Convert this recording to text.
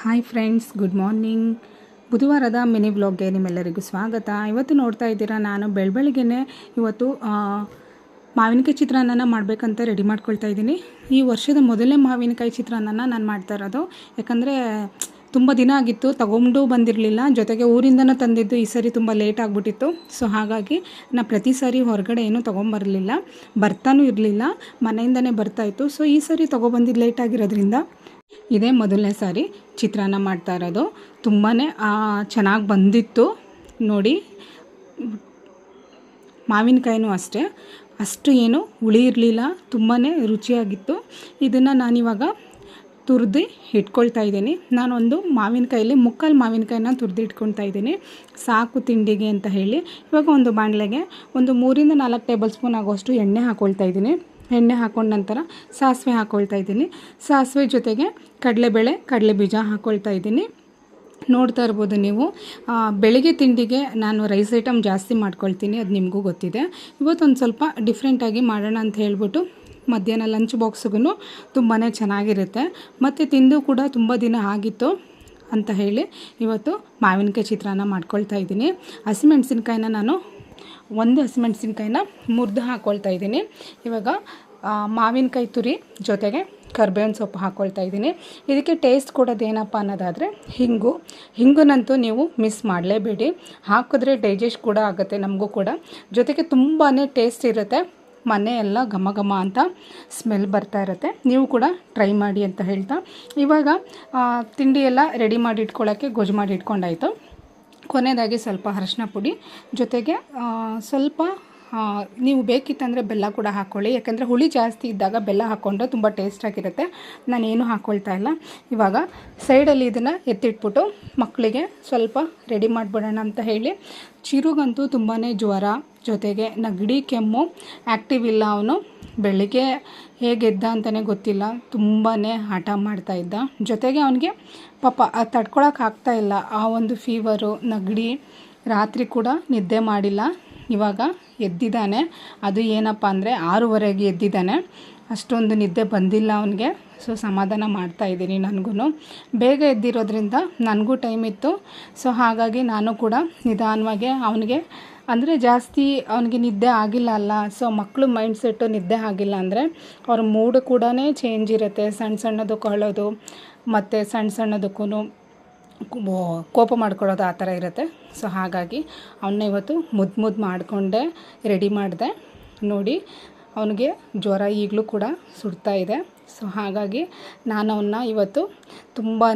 Hi friends, good morning. ಬುಧವಾರದ mini ವ್ಲಾಗ್ಗೆ ನಿಮ್ಮೆಲ್ಲರಿಗೂ ಸ್ವಾಗತ. ಇವತ್ತು ನೋಡ್ತಾ ಇದ್ದೀರಾ, ನಾನು ಬೆಳಬೆಳಗ್ಗೆನೇ ಇವತ್ತು ಮಾವಿನಕಾಯಿ ಚಿತ್ರಾನ್ನ ಮಾಡಬೇಕಂತ ರೆಡಿ ಮಾಡ್ಕೊಳ್ತಾ ಇದ್ದೀನಿ. ಈ ವರ್ಷದ ಮೊದಲನೇ ಮಾವಿನಕಾಯಿ ಚಿತ್ರಾನ್ನ ನಾನು ಮಾಡ್ತಾ ಇರೋದು. ಯಾಕಂದರೆ ತುಂಬ ದಿನ ಆಗಿತ್ತು, ತಗೊಂಡು ಬಂದಿರಲಿಲ್ಲ. ಜೊತೆಗೆ ಊರಿಂದನೂ ತಂದಿದ್ದು ಈ ಸರಿ ತುಂಬ ಲೇಟ್ ಆಗಿಬಿಟ್ಟಿತ್ತು. ಸೊ ಹಾಗಾಗಿ ನಾನು ಪ್ರತಿ ಸಾರಿ ಹೊರಗಡೆ ಏನೂ ತೊಗೊಂಬರಲಿಲ್ಲ, ಬರ್ತಾನೂ ಇರಲಿಲ್ಲ, ಮನೆಯಿಂದನೇ ಬರ್ತಾಯಿತ್ತು. ಸೊ ಈ ಸರಿ ತೊಗೊಬಂದಿದ್ದು ಲೇಟ್ ಆಗಿರೋದ್ರಿಂದ ಇದೇ ಮೊದಲನೇ ಸಾರಿ ಚಿತ್ರಾನ್ನ ಮಾಡ್ತಾ ಇರೋದು. ತುಂಬಾ ಚೆನ್ನಾಗಿ ಬಂದಿತ್ತು ನೋಡಿ. ಮಾವಿನಕಾಯಿನೂ ಅಷ್ಟೇ, ಅಷ್ಟು ಏನು ಹುಳಿ ಇರಲಿಲ್ಲ, ತುಂಬಾ ರುಚಿಯಾಗಿತ್ತು. ಇದನ್ನು ನಾನಿವಾಗ ತುರಿದು ಇಟ್ಕೊಳ್ತಾ ಇದ್ದೀನಿ. ನಾನೊಂದು ಮಾವಿನಕಾಯಲ್ಲಿ ಮುಕ್ಕಾಲು ಮಾವಿನಕಾಯಿನ ತುರಿದು ಇಟ್ಕೊಳ್ತಾ ಇದ್ದೀನಿ, ಸಾಕು ತಿಂಡಿಗೆ ಅಂತ ಹೇಳಿ. ಇವಾಗ ಒಂದು ಬಾಣಲೆಗೆ ಒಂದು 3 ರಿಂದ 4 ಟೇಬಲ್ ಸ್ಪೂನ್ ಆಗೋಷ್ಟು ಎಣ್ಣೆ ಹಾಕ್ಕೊಳ್ತಾ ಇದ್ದೀನಿ. ಎಣ್ಣೆ ಹಾಕ್ಕೊಂಡ ನಂತರ ಸಾಸಿವೆ ಹಾಕ್ಕೊಳ್ತಾ ಇದ್ದೀನಿ. ಸಾಸಿವೆ ಜೊತೆಗೆ ಕಡಲೆಬೇಳೆ, ಕಡಲೆ ಬೀಜ ಹಾಕ್ಕೊಳ್ತಾ ಇದ್ದೀನಿ. ನೋಡ್ತಾ ಇರ್ಬೋದು ನೀವು, ಬೆಳಿಗ್ಗೆ ತಿಂಡಿಗೆ ನಾನು ರೈಸ್ ಐಟಮ್ ಜಾಸ್ತಿ ಮಾಡ್ಕೊಳ್ತೀನಿ, ಅದು ನಿಮಗೂ ಗೊತ್ತಿದೆ. ಇವತ್ತೊಂದು ಸ್ವಲ್ಪ ಡಿಫ್ರೆಂಟಾಗಿ ಮಾಡೋಣ ಅಂತ ಹೇಳ್ಬಿಟ್ಟು ಮಧ್ಯಾಹ್ನ ಲಂಚ್ ಬಾಕ್ಸ್ಗೂ ತುಂಬಾ ಚೆನ್ನಾಗಿರುತ್ತೆ, ಮತ್ತು ತಿಂದು ಕೂಡ ತುಂಬ ದಿನ ಆಗಿತ್ತು ಅಂತ ಹೇಳಿ ಇವತ್ತು ಮಾವಿನಕಾಯಿ ಚಿತ್ರಾನ್ನ ಮಾಡ್ಕೊಳ್ತಾ ಇದ್ದೀನಿ. ಹಸಿಮೆಣಸಿನ್ಕಾಯಿನ ನಾನು ಒಂದು ಹಸಿಮೆಣಸಿನ್ಕಾಯಿನ ಮುರಿದು ಹಾಕ್ಕೊಳ್ತಾ ಇದ್ದೀನಿ. ಇವಾಗ ಮಾವಿನಕಾಯಿ ತುರಿ ಜೊತೆಗೆ ಕರ್ಬೇವಿನ ಸೊಪ್ಪು ಹಾಕ್ಕೊಳ್ತಾ ಇದ್ದೀನಿ. ಇದಕ್ಕೆ ಟೇಸ್ಟ್ ಕೊಡೋದೇನಪ್ಪ ಅನ್ನೋದಾದರೆ ಹಿಂಗುನಂತೂ ನೀವು ಮಿಸ್ ಮಾಡಲೇಬೇಡಿ. ಹಾಕಿದ್ರೆ ಡೈಜೆಸ್ಟ್ ಕೂಡ ಆಗುತ್ತೆ ನಮಗೂ ಕೂಡ, ಜೊತೆಗೆ ತುಂಬಾ ಟೇಸ್ಟ್ ಇರುತ್ತೆ. ಮನೆ ಎಲ್ಲ ಘಮ ಘಮ ಅಂತ ಸ್ಮೆಲ್ ಬರ್ತಾ ಇರುತ್ತೆ. ನೀವು ಕೂಡ ಟ್ರೈ ಮಾಡಿ ಅಂತ ಹೇಳ್ತಾ ಇವಾಗ ತಿಂಡಿ ಎಲ್ಲ ರೆಡಿ ಮಾಡಿ ಇಟ್ಕೊಳ್ಳೋಕ್ಕೆ ಗೊಜ್ಜು ಮಾಡಿ ಇಟ್ಕೊಂಡಾಯಿತು. ಕೊನೆಯದಾಗಿ ಸ್ವಲ್ಪ ಅರಶಿನ ಪುಡಿ ಜೊತೆಗೆ ಸ್ವಲ್ಪ ನೀವು ಬೇಕಿತ್ತಂದರೆ ಬೆಲ್ಲ ಕೂಡ ಹಾಕ್ಕೊಳ್ಳಿ. ಯಾಕೆಂದರೆ ಹುಳಿ ಜಾಸ್ತಿ ಇದ್ದಾಗ ಬೆಲ್ಲ ಹಾಕ್ಕೊಂಡ್ರೆ ತುಂಬ ಟೇಸ್ಟಾಗಿರುತ್ತೆ. ನಾನೇನು ಹಾಕ್ಕೊಳ್ತಾ ಇಲ್ಲ. ಇವಾಗ ಸೈಡಲ್ಲಿ ಇದನ್ನು ಎತ್ತಿಟ್ಬಿಟ್ಟು ಮಕ್ಕಳಿಗೆ ಸ್ವಲ್ಪ ರೆಡಿ ಮಾಡಿಬಿಡೋಣ ಅಂತ ಹೇಳಿ. ಚಿರುಗಂತೂ ತುಂಬಾ ಜ್ವರ, ಜೊತೆಗೆ ನೆಗಡಿ, ಕೆಮ್ಮು, ಆ್ಯಕ್ಟಿವ್ ಇಲ್ಲ. ಅವನು ಬೆಳಿಗ್ಗೆ ಹೇಗೆ ಎದ್ದ ಅಂತಲೇ ಗೊತ್ತಿಲ್ಲ, ತುಂಬಾ ಹಠ ಮಾಡ್ತಾಯಿದ್ದ. ಜೊತೆಗೆ ಅವನಿಗೆ ಪಾಪ ಅದು ತಡ್ಕೊಳಕ್ಕೆ ಆಗ್ತಾಯಿಲ್ಲ, ಆ ಒಂದು ಫೀವರು, ನೆಗಡಿ. ರಾತ್ರಿ ಕೂಡ ನಿದ್ದೆ ಮಾಡಿಲ್ಲ. ಇವಾಗ ಎದ್ದಿದ್ದಾನೆ, ಅದು ಏನಪ್ಪ ಅಂದರೆ 6:30ಗೆ ಎದ್ದಿದ್ದಾನೆ. ಅಷ್ಟೊಂದು ನಿದ್ದೆ ಬಂದಿಲ್ಲ ಅವನಿಗೆ. ಸೊ ಸಮಾಧಾನ ಮಾಡ್ತಾಯಿದ್ದೀನಿ. ನನಗೂ ಬೇಗ ಎದ್ದಿರೋದ್ರಿಂದ ನನಗೂ ಟೈಮ್ ಇತ್ತು. ಸೊ ಹಾಗಾಗಿ ನಾನು ಕೂಡ ನಿಧಾನವಾಗಿ ಅವನಿಗೆ, ಅಂದರೆ ಜಾಸ್ತಿ ಅವನಿಗೆ ನಿದ್ದೆ ಆಗಿಲ್ಲ ಅಲ್ಲ. ಸೊ ಮಕ್ಕಳು ಮೈಂಡ್ಸೆಟ್ಟು ನಿದ್ದೆ ಆಗಿಲ್ಲ ಅಂದರೆ ಅವ್ರ ಮೂಡ್ ಕೂಡ ಚೇಂಜ್ ಇರುತ್ತೆ. ಸಣ್ಣ ಸಣ್ಣದಕ್ಕೆ ಅಳೋದು, ಮತ್ತು ಸಣ್ಣ ಸಣ್ಣದಕ್ಕೂ ಕೋಪ ಮಾಡ್ಕೊಳ್ಳೋದು, ಆ ಥರ ಇರುತ್ತೆ. ಸೊ ಹಾಗಾಗಿ ಅವನ್ನ ಇವತ್ತು ಮುದ್ದು ಮಾಡಿಕೊಂಡೆ ರೆಡಿ ಮಾಡಿದೆ. ನೋಡಿ, ಅವನಿಗೆ ಜ್ವರ ಈಗಲೂ ಕೂಡ ಸುಡ್ತಾ ಇದೆ. ಸೊ ಹಾಗಾಗಿ ನಾನು ಅವನ್ನ ಇವತ್ತು ತುಂಬಾ